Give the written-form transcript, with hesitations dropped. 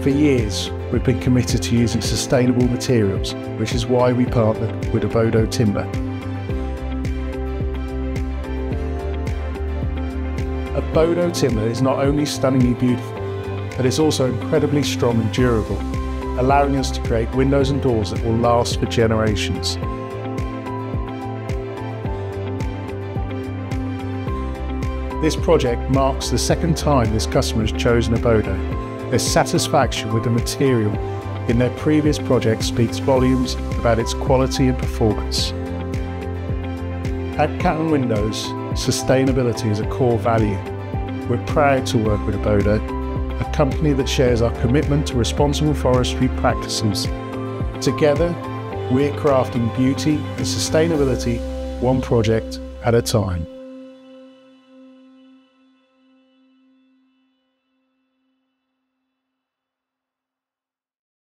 For years, we've been committed to using sustainable materials, which is why we partnered with Abodo Timber. Abodo Timber is not only stunningly beautiful, but it's also incredibly strong and durable, allowing us to create windows and doors that will last for generations. This project marks the second time this customer has chosen Abodo. Their satisfaction with the material in their previous project speaks volumes about its quality and performance. At Catton Windows, sustainability is a core value. We're proud to work with Abodo, a company that shares our commitment to responsible forestry practices. Together, we're crafting beauty and sustainability one project at a time.